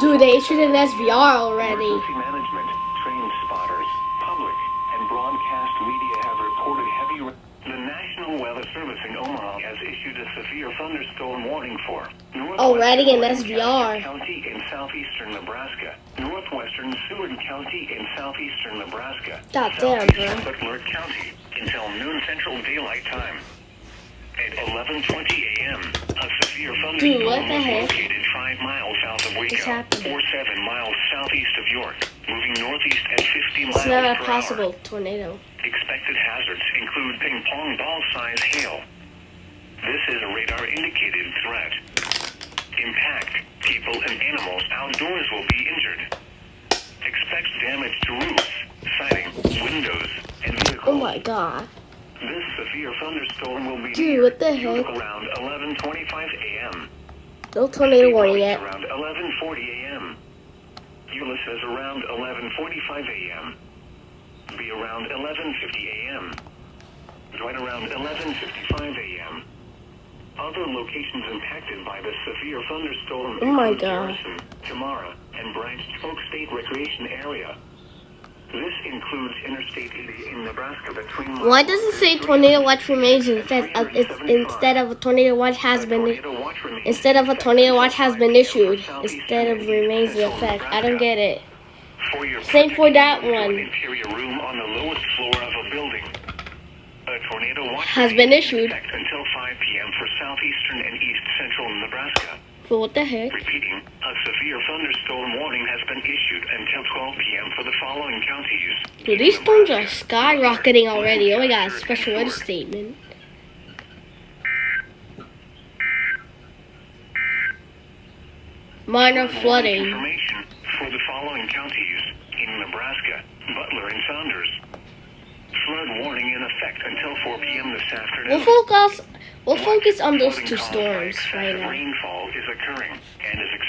Dude, they issued an SVR already. Emergency management, trained spotters, public, and broadcast media have reported heavy rain. The National Weather Service in Omaha has issued a severe thunderstorm warning for Already an SVR. County in southeastern Nebraska, northwestern Seward County in southeastern Nebraska, Goddamn, southeastern bro. Butler County until noon Central Daylight Time. At 11:20 a.m., a severe thunderstorm Dude, what the was heck? located 5 miles south of What's Waco, happening? or 7 miles southeast of York, moving northeast at 50 miles It's not a per possible hour. tornado. Expected hazards include ping pong ball size hail. This is a radar indicated threat. Impact. People and animals outdoors will be injured. Expect damage to roofs, siding, windows, and vehicles. Oh my god. This severe thunderstorm will be Dude, what the near heck? around 11:25 a.m. No tornado warning Euless yet. around 11:40 a.m. Euless is around 11:45 a.m. Be around 11:50 a.m. Dwight around 11:55 a.m. Other locations impacted by the severe thunderstorm Oh my include God. Garrison, Tamara, and Branch Spoke State Recreation Area. This includes Interstate 80 in Nebraska between. Why does it say tornado watch remains instead of a tornado watch has been issued instead of remains in effect? I don't get it. Same for that one. Interior room on the lowest floor of a building. A tornado watch Has been issued. until 5 p.m. for southeastern and east central Nebraska. But what the heck? Repeating, a severe thunderstorm warning has been issued until 12 p.m. for the following counties. Dude, these storms are skyrocketing already. Oh my god, special weather statement. Minor flooding. Information for the following counties in Nebraska, Butler and Saunders. Flood warning in effect until 4 p.m. this afternoon. We'll focus on those two storms right now. Rainfall is occurring and is expected.